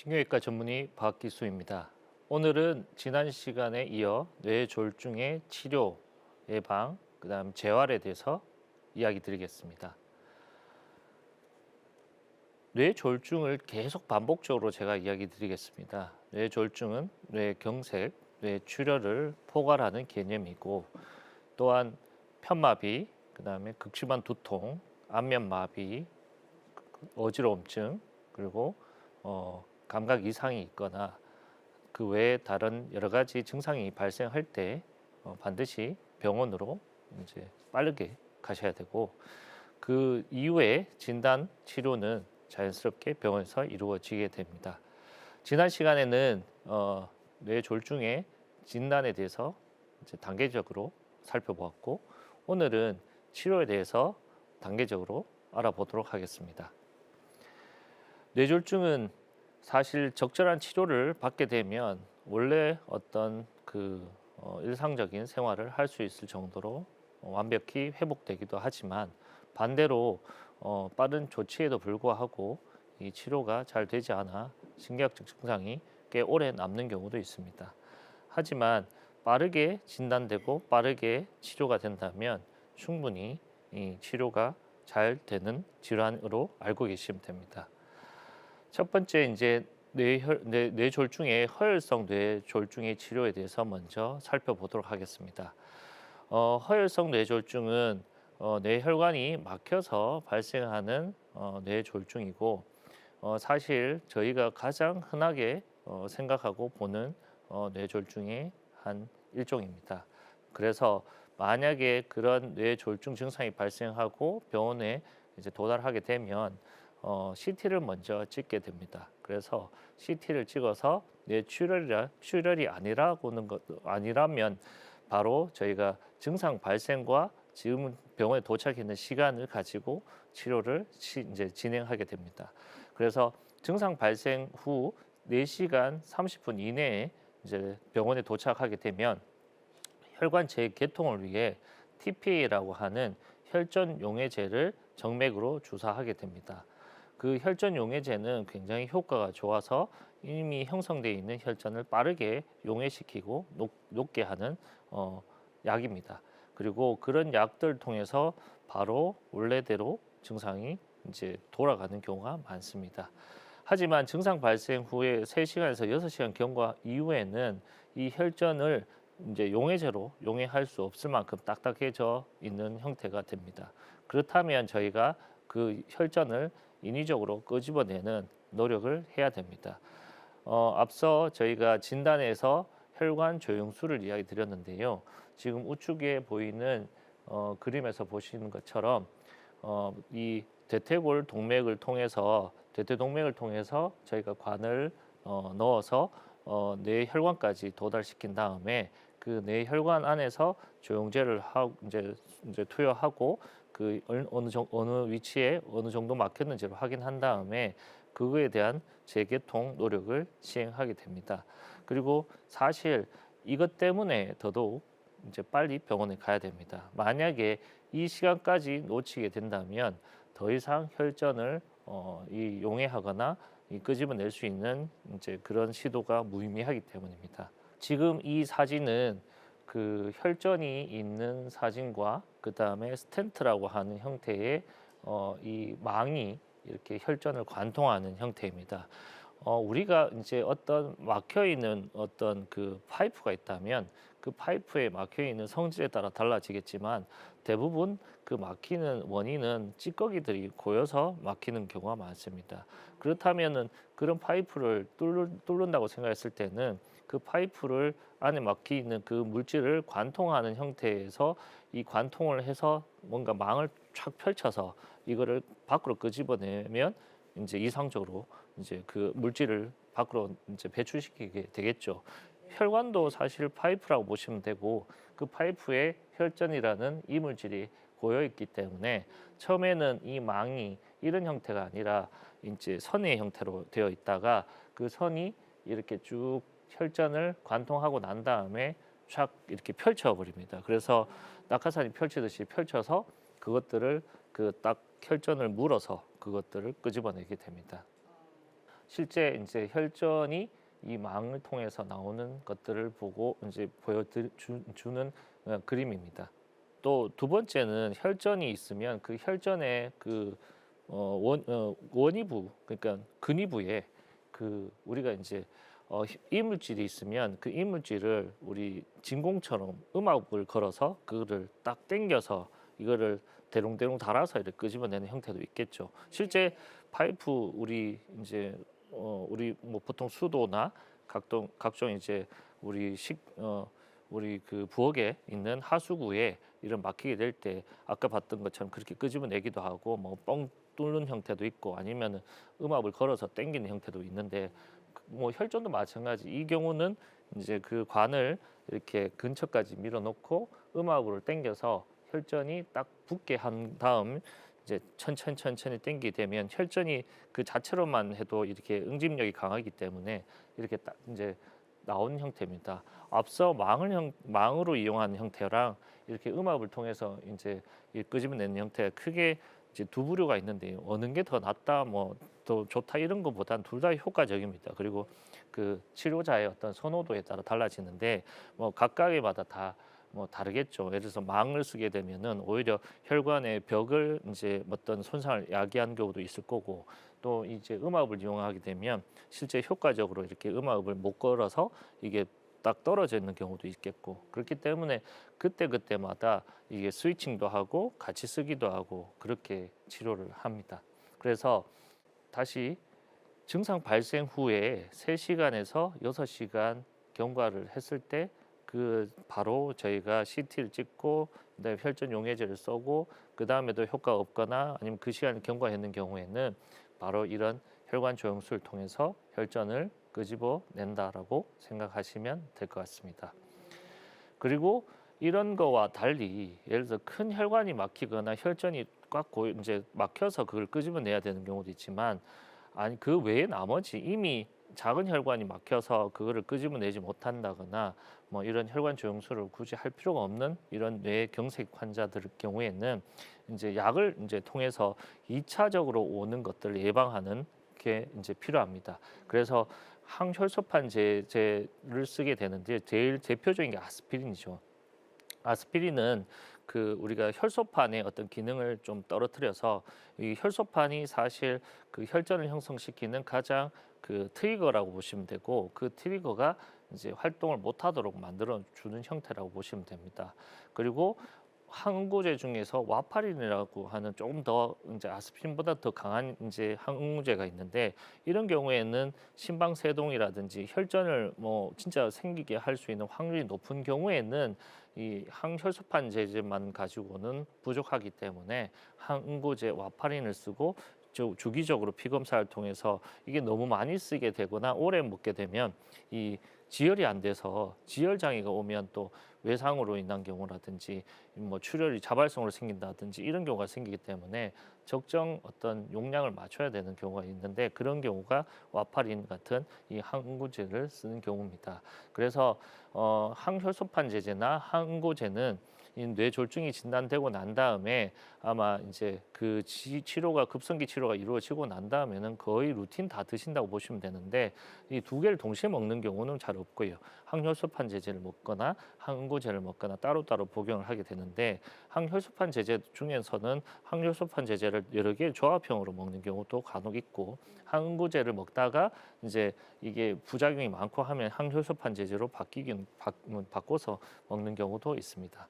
신경외과 전문의 박기수입니다. 오늘은 지난 시간에 이어 뇌졸중의 치료, 예방, 그다음 재활에 대해서 이야기 드리겠습니다. 뇌졸중을 계속 반복적으로 제가 이야기 드리겠습니다. 뇌졸중은 뇌경색, 뇌출혈을 포괄하는 개념이고 또한 편마비, 그다음에 극심한 두통, 안면마비, 어지러움증, 그리고 감각 이상이 있거나 그 외에 다른 여러 가지 증상이 발생할 때 반드시 병원으로 이제 빠르게 가셔야 되고 그 이후에 진단 치료는 자연스럽게 병원에서 이루어지게 됩니다. 지난 시간에는 뇌졸중의 진단에 대해서 이제 단계적으로 살펴보았고 오늘은 치료에 대해서 단계적으로 알아보도록 하겠습니다. 뇌졸중은 사실 적절한 치료를 받게 되면 원래 어떤 일상적인 생활을 할 수 있을 정도로 완벽히 회복되기도 하지만 반대로 빠른 조치에도 불구하고 이 치료가 잘 되지 않아 신경학적 증상이 꽤 오래 남는 경우도 있습니다. 하지만 빠르게 진단되고 빠르게 치료가 된다면 충분히 이 치료가 잘 되는 질환으로 알고 계시면 됩니다. 첫 번째 이제 뇌졸중의 허혈성 뇌졸중의 치료에 대해서 먼저 살펴보도록 하겠습니다. 허혈성 뇌졸중은 뇌혈관이 막혀서 발생하는 뇌졸중이고 사실 저희가 가장 흔하게 생각하고 보는 뇌졸중의 한 일종입니다. 그래서 만약에 그런 뇌졸중 증상이 발생하고 병원에 이제 도달하게 되면 CT를 먼저 찍게 됩니다. 그래서 CT를 찍어서 출혈이 아니라면 바로 저희가 증상 발생과 지금 병원에 도착했는 시간을 가지고 치료를 이제 진행하게 됩니다. 그래서 증상 발생 후 4시간 30분 이내에 이제 병원에 도착하게 되면 혈관 재개통을 위해 TPA라고 하는 혈전 용해제를 정맥으로 주사하게 됩니다. 그 혈전 용해제는 굉장히 효과가 좋아서 이미 형성되어 있는 혈전을 빠르게 용해시키고 녹게 하는 약입니다. 그리고 그런 약들을 통해서 바로 원래대로 증상이 이제 돌아가는 경우가 많습니다. 하지만 증상 발생 후에 3시간에서 6시간 경과 이후에는 이 혈전을 이제 용해제로 용해할 수 없을 만큼 딱딱해져 있는 형태가 됩니다. 그렇다면 저희가 그 혈전을 인위적으로 끄집어내는 노력을 해야 됩니다. 앞서 저희가 진단에서 혈관 조영수를 이야기 드렸는데요. 지금 우측에 보이는 그림에서 보시는 것처럼 이 대퇴골 동맥을 통해서 대퇴동맥을 통해서 저희가 관을 넣어서 뇌혈관까지 도달시킨 다음에 그 뇌혈관 안에서 조영제를 하고 이제 투여하고 그 어느 위치에 어느 정도 막혔는지를 확인한 다음에 그거에 대한 재개통 노력을 시행하게 됩니다. 그리고 사실 이것 때문에 더더욱 이제 빨리 병원에 가야 됩니다. 만약에 이 시간까지 놓치게 된다면 더 이상 혈전을 이 용해하거나 이 끄집어낼 수 있는 이제 그런 시도가 무의미하기 때문입니다. 지금 이 사진은 그 혈전이 있는 사진과 그 다음에 스텐트라고 하는 형태의 이 망이 이렇게 혈전을 관통하는 형태입니다. 우리가 이제 어떤 막혀 있는 어떤 그 파이프가 있다면 그 파이프에 막혀 있는 성질에 따라 달라지겠지만 대부분 그 막히는 원인은 찌꺼기들이 고여서 막히는 경우가 많습니다. 그렇다면은 그런 파이프를 뚫는다고 생각했을 때는 그 파이프를 안에 막혀 있는 그 물질을 관통하는 형태에서 이 관통을 해서 뭔가 망을 촥 펼쳐서 이거를 밖으로 끄집어내면 이제 이상적으로 이제 그 물질을 밖으로 이제 배출시키게 되겠죠. 혈관도 사실 파이프라고 보시면 되고 그 파이프에 혈전이라는 이물질이 고여 있기 때문에 처음에는 이 망이 이런 형태가 아니라 이제 선의 형태로 되어 있다가 그 선이 이렇게 쭉 혈전을 관통하고 난 다음에 쫙 이렇게 펼쳐 버립니다. 그래서 낙하산이 펼치듯이 펼쳐서 그것들을 그 딱 혈전을 물어서 그것들을 끄집어내게 됩니다. 실제 이제 혈전이 이 망을 통해서 나오는 것들을 보고 이제 보여주는 그림입니다. 또 두 번째는 혈전이 있으면 그 혈전의 그 원위부 그러니까 근위부에 그 우리가 이제 이물질이 있으면 그 이물질을 우리 진공처럼 음압을 걸어서 그거를 딱 당겨서 이거를 대롱대롱 달아서 이렇게 끄집어내는 형태도 있겠죠. 실제 파이프 우리 이제 우리 뭐 보통 수도나 각종 이제 우리 우리 그 부엌에 있는 하수구에 이런 막히게 될 때 아까 봤던 것처럼 그렇게 끄집어내기도 하고 뭐 뻥 뚫는 형태도 있고 아니면은 음압을 걸어서 당기는 형태도 있는데 뭐 혈전도 마찬가지. 이 경우는 이제 그 관을 이렇게 근처까지 밀어놓고 음압으로 당겨서 혈전이 딱 붙게 한 다음 이제 천천히 당기게 되면 혈전이 그 자체로만 해도 이렇게 응집력이 강하기 때문에 이렇게 딱 이제 나오는 형태입니다. 앞서 망으로 이용하는 형태랑 이렇게 음압을 통해서 이제 끄집어내는 형태가 크게 이제 두 부류가 있는데 어느 게 더 낫다 뭐 더 좋다 이런 것보다는 둘 다 효과적입니다. 그리고 그 치료자의 어떤 선호도에 따라 달라지는데 뭐 각각의마다 다 뭐 다르겠죠. 예를 들어서 망을 쓰게 되면은 오히려 혈관의 벽을 이제 어떤 손상을 야기한 경우도 있을 거고 또 이제 음압을 이용하게 되면 실제 효과적으로 이렇게 음압을 못 걸어서 이게 딱 떨어져 있는 경우도 있겠고 그렇기 때문에 그때마다 이게 스위칭도 하고 같이 쓰기도 하고 그렇게 치료를 합니다. 그래서 다시 증상 발생 후에 3시간에서 6시간 경과를 했을 때 그 바로 저희가 CT를 찍고 그다음에 혈전 용해제를 쏘고 그다음에도 효과가 없거나 아니면 그 시간을 경과했는 경우에는 바로 이런 혈관 조영술을 통해서 혈전을 끄집어 낸다라고 생각하시면 될 것 같습니다. 그리고 이런 거와 달리 예를 들어 큰 혈관이 막히거나 혈전이 이제 막혀서 그걸 끄집어내야 되는 경우도 있지만 아니 그 외에 나머지 이미 작은 혈관이 막혀서 그거를 끄집어내지 못한다거나 뭐 이런 혈관 조영술을 굳이 할 필요가 없는 이런 뇌 경색 환자들 경우에는 이제 약을 이제 통해서 2차적으로 오는 것들을 예방하는 게 이제 필요합니다. 그래서 항혈소판 제제를 쓰게 되는데 제일 대표적인 게 아스피린이죠. 아스피린은 그 우리가 혈소판의 어떤 기능을 좀 떨어뜨려서 이 혈소판이 사실 그 혈전을 형성시키는 가장 그 트리거라고 보시면 되고 그 트리거가 이제 활동을 못하도록 만들어 주는 형태라고 보시면 됩니다. 그리고 항응고제 중에서 와파린이라고 하는 조금 더 이제 아스피린보다 더 강한 이제 항응고제가 있는데 이런 경우에는 심방세동이라든지 혈전을 뭐 진짜 생기게 할 수 있는 확률이 높은 경우에는 이 항혈소판 제제만 가지고는 부족하기 때문에 항응고제 와파린을 쓰고 주기적으로 피 검사를 통해서 이게 너무 많이 쓰게 되거나 오래 먹게 되면 이 지혈이 안 돼서 지혈 장애가 오면 또 외상으로 인한 경우라든지 뭐 출혈이 자발성으로 생긴다든지 이런 경우가 생기기 때문에 적정 어떤 용량을 맞춰야 되는 경우가 있는데 그런 경우가 와파린 같은 이 항응고제를 쓰는 경우입니다. 그래서 항혈소판 제제나 항응고제는 이 뇌졸중이 진단되고 난 다음에 아마 이제 그 치료가 급성기 치료가 이루어지고 난 다음에는 거의 루틴 다 드신다고 보시면 되는데 이 두 개를 동시에 먹는 경우는 잘 없고요. 항혈소판 제제를 먹거나 항응고제를 먹거나 따로따로 복용을 하게 되는데 항혈소판 제제 중에서는 항혈소판 제제를 여러 개 조합형으로 먹는 경우도 간혹 있고 항응고제를 먹다가 이제 이게 부작용이 많고 하면 항혈소판 제제로 바꿔서 먹는 경우도 있습니다.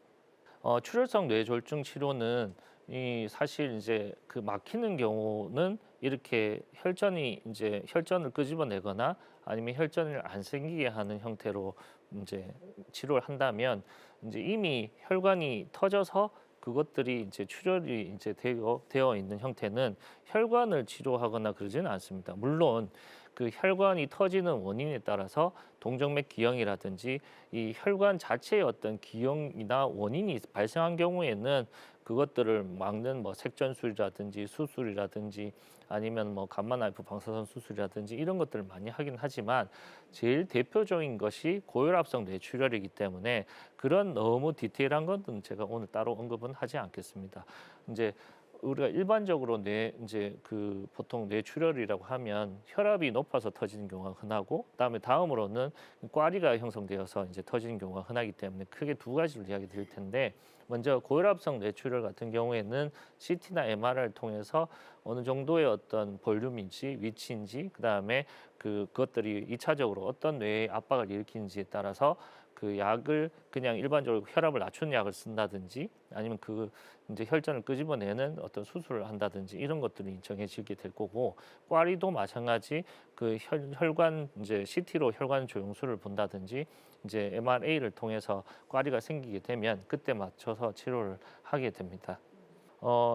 출혈성 뇌졸중 치료는 이 사실 이제 그 막히는 경우는 이렇게 혈전이 이제 혈전을 끄집어내거나 아니면 혈전을 안 생기게 하는 형태로 이제 치료를 한다면 이제 이미 혈관이 터져서 그것들이 이제 출혈이 이제 되어 있는 형태는 혈관을 치료하거나 그러지는 않습니다. 물론 그 혈관이 터지는 원인에 따라서 동정맥 기형이라든지 이 혈관 자체의 어떤 기형이나 원인이 발생한 경우에는 그것들을 막는 뭐 색전술이라든지 수술이라든지 아니면 뭐 감마나이프 방사선 수술이라든지 이런 것들을 많이 하긴 하지만 제일 대표적인 것이 고혈압성 뇌출혈이기 때문에 그런 너무 디테일한 것은 제가 오늘 따로 언급은 하지 않겠습니다. 이제 우리가 일반적으로 뇌 이제 그 보통 뇌출혈이라고 하면 혈압이 높아서 터지는 경우가 흔하고 그다음에 다음으로는 꽈리가 형성되어서 이제 터지는 경우가 흔하기 때문에 크게 두 가지를 이야기 드릴 텐데 먼저 고혈압성 뇌출혈 같은 경우에는 CT나 MRI를 통해서 어느 정도의 어떤 볼륨인지 위치인지 그다음에 그것들이 이차적으로 어떤 뇌에 압박을 일으키는지에 따라서 그 약을 그냥 일반적으로 혈압을 낮추는 약을 쓴다든지 아니면 그 이제 혈전을 끄집어내는 어떤 수술을 한다든지 이런 것들이 정해지게 될 거고 꽈리도 마찬가지 그 혈관 이제 CT로 혈관 조영수를 본다든지 이제 MRA를 통해서 꽈리가 생기게 되면 그때 맞춰서 치료를 하게 됩니다.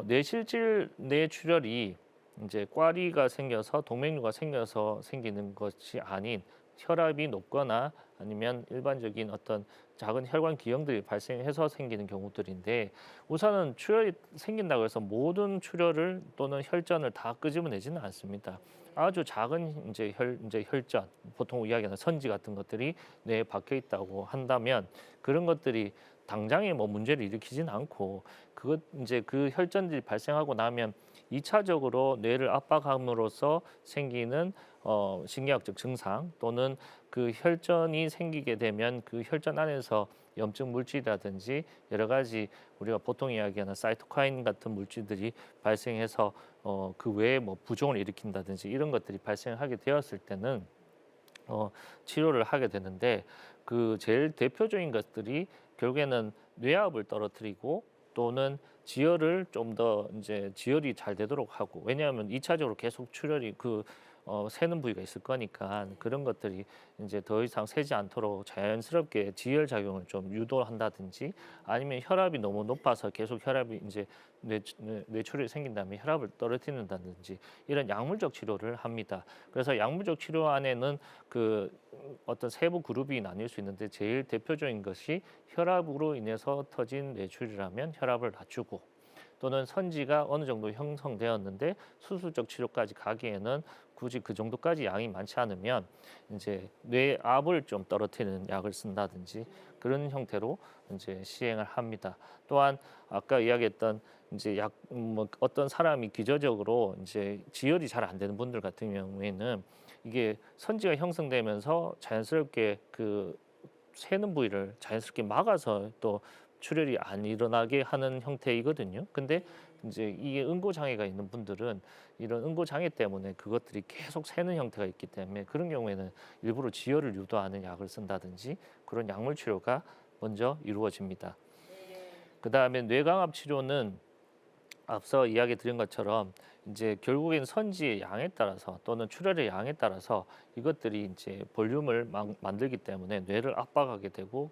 뇌실질 뇌출혈이 이제 꽈리가 생겨서 동맥류가 생겨서 생기는 것이 아닌 혈압이 높거나 아니면 일반적인 어떤 작은 혈관 기형들이 발생해서 생기는 경우들인데 우선은 출혈이 생긴다고 해서 모든 출혈을 또는 혈전을 다 끄집어내지는 않습니다. 아주 작은 이제 혈전, 보통 이야기하는 선지 같은 것들이 뇌에 박혀 있다고 한다면 그런 것들이 당장에 뭐 문제를 일으키진 않고 그것 이제 그 혈전들이 발생하고 나면 이차적으로 뇌를 압박함으로써 생기는 신경학적 증상 또는 그 혈전이 생기게 되면 그 혈전 안에서 염증 물질이라든지 여러 가지 우리가 보통 이야기하는 사이토카인 같은 물질들이 발생해서 그 외에 뭐 부종을 일으킨다든지 이런 것들이 발생하게 되었을 때는 치료를 하게 되는데 그 제일 대표적인 것들이 결국에는 뇌압을 떨어뜨리고 또는 지혈을 좀 더 이제 지혈이 잘 되도록 하고 왜냐하면 이차적으로 계속 출혈이 새는 부위가 있을 거니까 그런 것들이 이제 더 이상 새지 않도록 자연스럽게 지혈 작용을 좀 유도한다든지 아니면 혈압이 너무 높아서 계속 혈압이 이제 뇌출혈이 생긴다면 혈압을 떨어뜨린다든지 이런 약물적 치료를 합니다. 그래서 약물적 치료 안에는 그 어떤 세부 그룹이 나뉠 수 있는데 제일 대표적인 것이 혈압으로 인해서 터진 뇌출혈이라면 혈압을 낮추고 또는 선지가 어느 정도 형성되었는데 수술적 치료까지 가기에는 굳이 그 정도까지 양이 많지 않으면 이제 뇌압을 좀 떨어뜨리는 약을 쓴다든지 그런 형태로 이제 시행을 합니다. 또한 아까 이야기했던 이제 뭐 어떤 사람이 기저적으로 이제 지혈이 잘 안 되는 분들 같은 경우에는 이게 선지가 형성되면서 자연스럽게 그 새는 부위를 자연스럽게 막아서 또 출혈이 안 일어나게 하는 형태이거든요. 근데 이제 이게 응고 장애가 있는 분들은 이런 응고 장애 때문에 그것들이 계속 새는 형태가 있기 때문에 그런 경우에는 일부러 지혈을 유도하는 약을 쓴다든지 그런 약물 치료가 먼저 이루어집니다. 그다음에 뇌강압 치료는 앞서 이야기 드린 것처럼 이제 결국엔 선지의 양에 따라서 또는 출혈의 양에 따라서 이것들이 이제 볼륨을 만들기 때문에 뇌를 압박하게 되고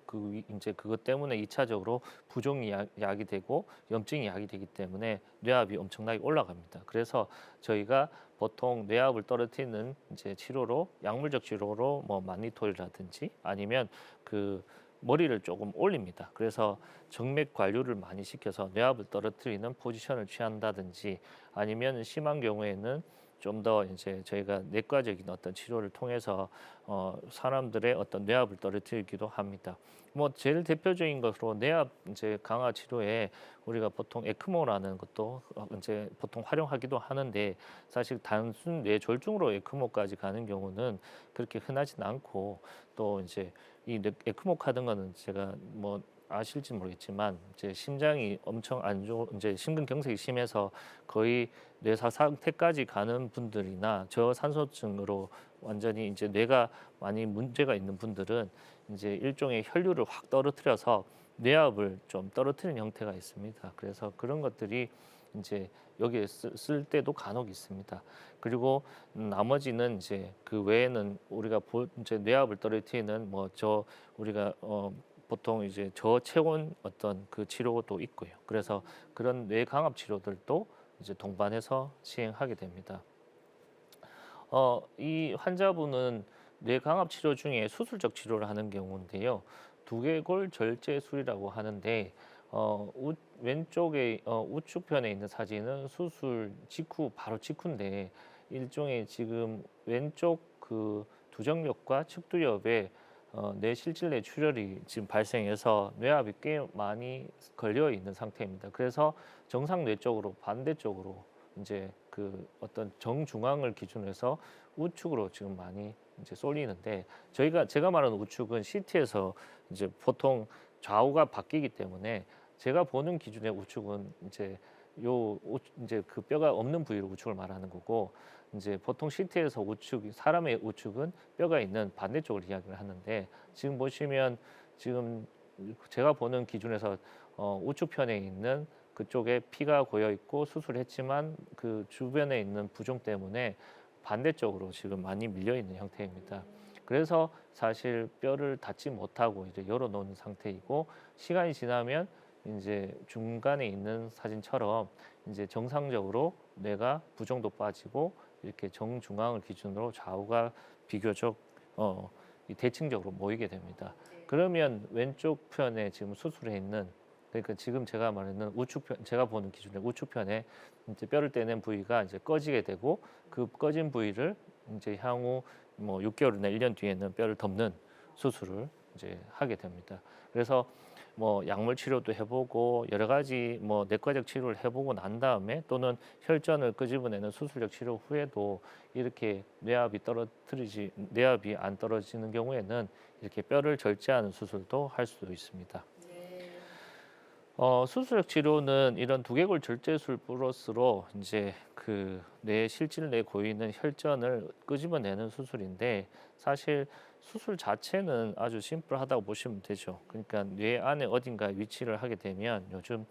이제 그것 때문에 이차적으로 부종이 약이 되고 염증이 약이 되기 때문에 뇌압이 엄청나게 올라갑니다. 그래서 저희가 보통 뇌압을 떨어뜨리는 이제 치료로 약물적 치료로 뭐 마니토이라든지 아니면 그 머리를 조금 올립니다. 그래서 정맥 관류를 많이 시켜서 뇌압을 떨어뜨리는 포지션을 취한다든지 아니면 심한 경우에는 좀 더 이제 저희가 내과적인 어떤 치료를 통해서 사람들의 어떤 뇌압을 떨어뜨리기도 합니다. 뭐 제일 대표적인 것으로 뇌압 이제 강화 치료에 우리가 보통 에크모라는 것도 이제 보통 활용하기도 하는데 사실 단순 뇌졸중으로 에크모까지 가는 경우는 그렇게 흔하지는 않고 또 이제 이 에크모 카드 거는 제가 뭐 아실지 모르겠지만 이제 심장이 엄청 안 좋은 이제 심근경색이 심해서 거의 뇌사 상태까지 가는 분들이나 저산소증으로 완전히 이제 뇌가 많이 문제가 있는 분들은 이제 일종의 혈류를 확 떨어뜨려서 뇌압을 좀 떨어뜨리는 형태가 있습니다. 그래서 그런 것들이 이제 여기에 쓸 때도 간혹 있습니다. 그리고 나머지는 이제 그 외에는 우리가 이제 뇌압을 떨어뜨리는 뭐 우리가 보통 이제 저체온 어떤 그 치료도 있고요. 그래서 그런 뇌강압 치료들도 이제 동반해서 시행하게 됩니다. 이 환자분은 뇌강압 치료 중에 수술적 치료를 하는 경우인데요. 두개골 절제술이라고 하는데 왼쪽에 우측편에 있는 사진은 수술 직후 바로 직후인데 일종의 지금 왼쪽 그 두정옆과 측두엽에 뇌실질내 출혈이 지금 발생해서 뇌압이 꽤 많이 걸려 있는 상태입니다. 그래서 정상 뇌 쪽으로 반대쪽으로 이제 그 어떤 정중앙을 기준으로 해서 우측으로 지금 많이 이제 쏠리는데 제가 말하는 우측은 CT에서 이제 보통 좌우가 바뀌기 때문에 제가 보는 기준의 우측은 이제 그 뼈가 없는 부위로 우측을 말하는 거고 이제 보통 CT에서 우측 사람의 우측은 뼈가 있는 반대쪽을 이야기를 하는데 지금 보시면 지금 제가 보는 기준에서 우측편에 있는 그쪽에 피가 고여 있고 수술했지만 그 주변에 있는 부종 때문에 반대쪽으로 지금 많이 밀려 있는 형태입니다. 그래서 사실 뼈를 닫지 못하고 이제 열어놓은 상태이고 시간이 지나면 이제 중간에 있는 사진처럼 이제 정상적으로 뇌가 부종도 빠지고 이렇게 정중앙을 기준으로 좌우가 비교적 이 대칭적으로 모이게 됩니다. 그러면 왼쪽 편에 지금 수술해 있는 그러니까 지금 제가 말하는 우측편 제가 보는 기준의 우측편에 이제 뼈를 떼낸 부위가 이제 꺼지게 되고 그 꺼진 부위를 이제 향후 뭐 6개월이나 1년 뒤에는 뼈를 덮는 수술을 이제 하게 됩니다. 그래서 뭐 약물 치료도 해보고 여러 가지 뭐 내과적 치료를 해보고 난 다음에 또는 혈전을 끄집어내는 수술적 치료 후에도 이렇게 뇌압이 안 떨어지는 경우에는 이렇게 뼈를 절제하는 수술도 할 수도 있습니다. 수술적 치료는 이런 두개골 절제술 플러스로 이제 그 뇌 실질 내 고이는 혈전을 끄집어내는 수술인데 사실 수술 자체는 아주 심플하다고 보시면 되죠. 그러니까 뇌 안에 어딘가에 위치를 하게 되면 요즘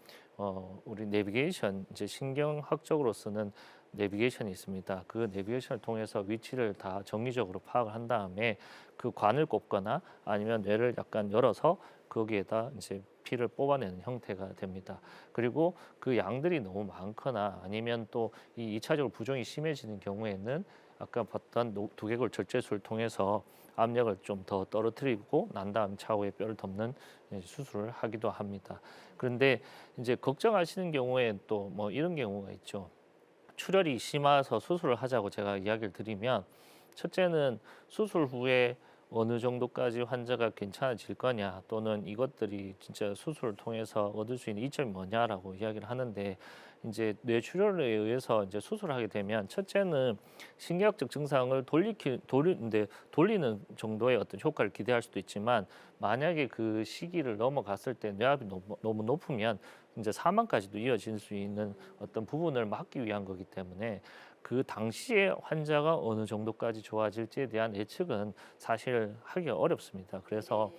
우리 내비게이션 이제 신경학적으로 쓰는 내비게이션이 있습니다. 그 내비게이션을 통해서 위치를 다 정리적으로 파악을 한 다음에 그 관을 꼽거나 아니면 뇌를 약간 열어서 거기에다 이제 피를 뽑아내는 형태가 됩니다. 그리고 그 양들이 너무 많거나 아니면 또 이 2차적으로 부종이 심해지는 경우에는 아까 봤던 두개골 절제술을 통해서 압력을 좀 더 떨어뜨리고 난 다음 차후에 뼈를 덮는 수술을 하기도 합니다. 그런데 이제 걱정하시는 경우에 또 뭐 이런 경우가 있죠. 출혈이 심해서 수술을 하자고 제가 이야기를 드리면 첫째는 수술 후에 어느 정도까지 환자가 괜찮아질 거냐 또는 이것들이 진짜 수술을 통해서 얻을 수 있는 이점이 뭐냐라고 이야기를 하는데 이제 뇌출혈에 의해서 이제 수술을 하게 되면 첫째는 신경학적 증상을 돌리는 정도의 어떤 효과를 기대할 수도 있지만 만약에 그 시기를 넘어갔을 때 뇌압이 너무 높으면 이제 사망까지도 이어질 수 있는 어떤 부분을 막기 위한 거기 때문에 그 당시에 환자가 어느 정도까지 좋아질지에 대한 예측은 사실 하기가 어렵습니다. 그래서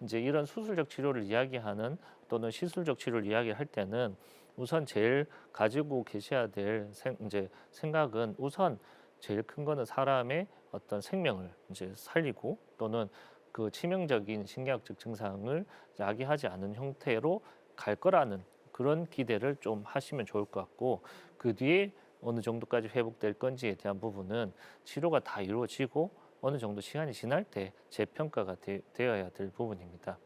이제 이런 수술적 치료를 이야기하는 또는 시술적 치료를 이야기할 때는 우선 제일 가지고 계셔야 될 이제 생각은 우선 제일 큰 거는 사람의 어떤 생명을 이제 살리고 또는 그 치명적인 신경학적 증상을 야기하지 않은 형태로 갈 거라는 그런 기대를 좀 하시면 좋을 것 같고 그 뒤에 어느 정도까지 회복될 건지에 대한 부분은 치료가 다 이루어지고 어느 정도 시간이 지날 때 재평가가 되어야 될 부분입니다.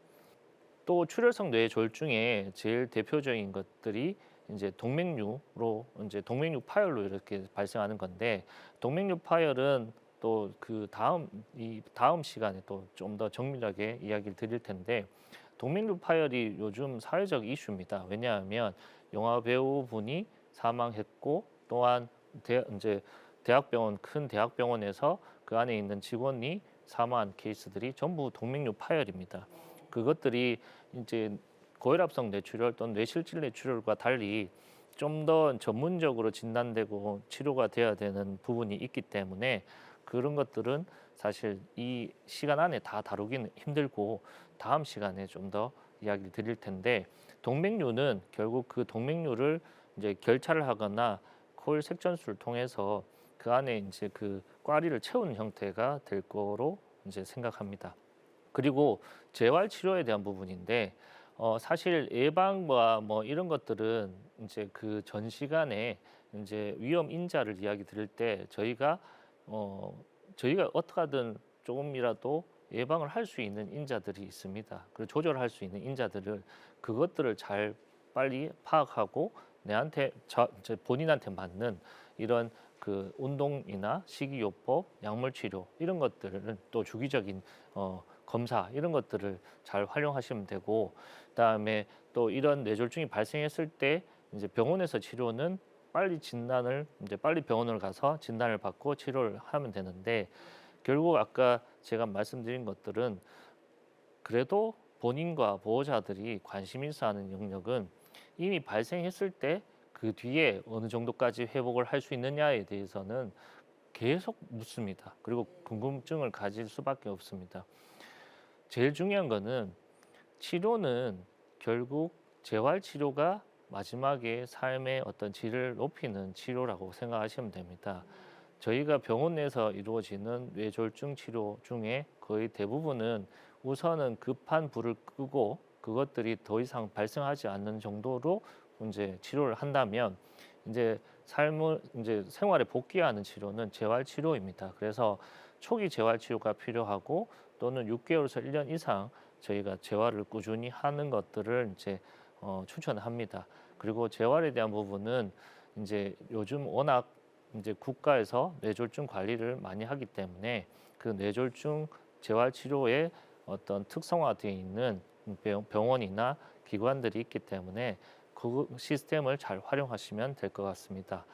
또 출혈성 뇌졸중에 제일 대표적인 것들이 이제 동맥류로 이제 동맥류 파열로 이렇게 발생하는 건데 동맥류 파열은 또 그 다음 시간에 또 좀 더 정밀하게 이야기를 드릴 텐데 동맥류 파열이 요즘 사회적 이슈입니다. 왜냐하면 영화 배우분이 사망했고 또한 이제 큰 대학병원에서 그 안에 있는 직원이 사망한 케이스들이 전부 동맥류 파열입니다. 그것들이 이제 고혈압성 뇌출혈 또는 뇌실질 뇌출혈과 달리 좀 더 전문적으로 진단되고 치료가 돼야 되는 부분이 있기 때문에 그런 것들은 사실 이 시간 안에 다 다루기는 힘들고 다음 시간에 좀 더 이야기를 드릴 텐데 동맥류는 결국 그 동맥류를 이제 결차를 하거나 코일 색전술을 통해서 그 안에 이제 그 꽈리를 채우는 형태가 될 거로 이제 생각합니다. 그리고 재활 치료에 대한 부분인데 사실 예방과 뭐 이런 것들은 이제 그 전 시간에 이제 위험 인자를 이야기 드릴 때 저희가 어떻게 하든 조금이라도 예방을 할 수 있는 인자들이 있습니다. 그리고 조절할 수 있는 인자들을 그것들을 잘 빨리 파악하고 본인한테 맞는 이런 그 운동이나 식이요법, 약물 치료 이런 것들은 또 주기적인 검사 이런 것들을 잘 활용하시면 되고, 그다음에 또 이런 뇌졸중이 발생했을 때 이제 병원에서 치료는 빨리 진단을 이제 빨리 병원을 가서 진단을 받고 치료를 하면 되는데, 결국 아까 제가 말씀드린 것들은 그래도 본인과 보호자들이 관심 있어 하는 영역은 이미 발생했을 때 그 뒤에 어느 정도까지 회복을 할 수 있느냐에 대해서는 계속 묻습니다. 그리고 궁금증을 가질 수밖에 없습니다. 제일 중요한 거는 치료는 결국 재활 치료가 마지막에 삶의 어떤 질을 높이는 치료라고 생각하시면 됩니다. 저희가 병원 내에서 이루어지는 뇌졸중 치료 중에 거의 대부분은 우선은 급한 불을 끄고 그것들이 더 이상 발생하지 않는 정도로 이제 치료를 한다면, 이제 생활에 복귀하는 치료는 재활 치료입니다. 그래서 초기 재활 치료가 필요하고 또는 6개월에서 1년 이상 저희가 재활을 꾸준히 하는 것들을 이제 추천합니다. 그리고 재활에 대한 부분은 이제 요즘 워낙 이제 국가에서 뇌졸중 관리를 많이 하기 때문에 그 뇌졸중 재활 치료에 어떤 특성화되어 있는 병원이나 기관들이 있기 때문에 그 시스템을 잘 활용하시면 될 것 같습니다.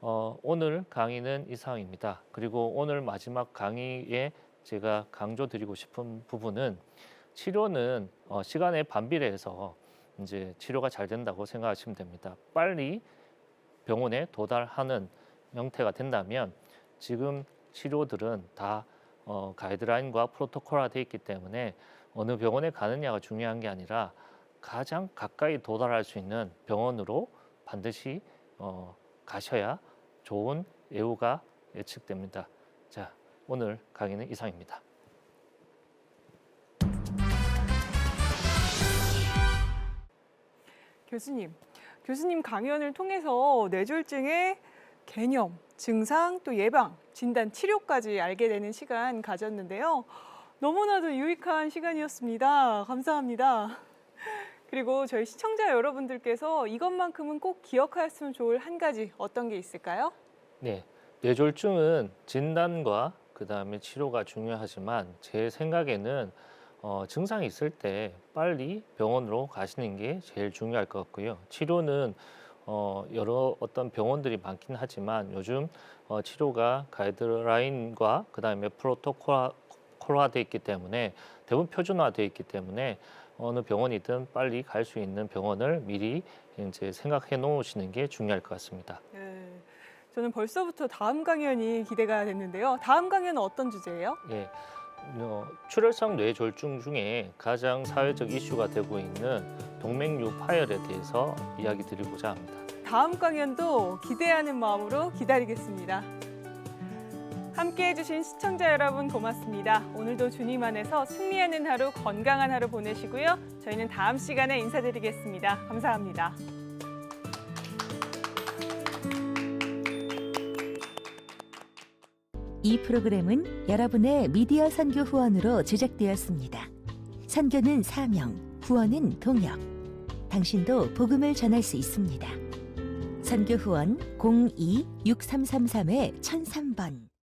오늘 강의는 이상입니다. 그리고 오늘 마지막 강의에 제가 강조드리고 싶은 부분은, 치료는 시간에 반비례해서 이제 치료가 잘 된다고 생각하시면 됩니다. 빨리 병원에 도달하는 형태가 된다면 지금 치료들은 다 가이드라인과 프로토콜화 되어 있기 때문에 어느 병원에 가느냐가 중요한 게 아니라 가장 가까이 도달할 수 있는 병원으로 반드시 가셔야 좋은 예후가 예측됩니다. 자, 오늘 강의는 이상입니다. 교수님 강연을 통해서 뇌졸중의 개념, 증상, 또 예방, 진단, 치료까지 알게 되는 시간 가졌는데요. 너무나도 유익한 시간이었습니다. 감사합니다. 그리고 저희 시청자 여러분들께서 이것만큼은 꼭 기억하였으면 좋을 한 가지 어떤 게 있을까요? 네, 뇌졸중은 진단과 그다음에 치료가 중요하지만 제 생각에는 증상이 있을 때 빨리 병원으로 가시는 게 제일 중요할 것 같고요. 치료는 여러 어떤 병원들이 많긴 하지만 요즘 치료가 가이드라인과 그다음에 프로토콜화되어 있기 때문에 대부분 표준화되어 있기 때문에 어느 병원이든 빨리 갈 수 있는 병원을 미리 이제 생각해 놓으시는 게 중요할 것 같습니다. 네, 저는 벌써부터 다음 강연이 기대가 됐는데요. 다음 강연은 어떤 주제예요? 예, 출혈성 뇌졸중 중에 가장 사회적 이슈가 되고 있는 동맥류 파열에 대해서 이야기 드리고자 합니다. 다음 강연도 기대하는 마음으로 기다리겠습니다. 함께해 주신 시청자 여러분 고맙습니다. 오늘도 주님 안에서 승리하는 하루, 건강한 하루 보내시고요. 저희는 다음 시간에 인사드리겠습니다. 감사합니다. 이 프로그램은 여러분의 미디어 선교 후원으로 제작되었습니다. 선교는 사명, 후원은 동역. 당신도 복음을 전할 수 있습니다. 선교 후원 02-6333-1003번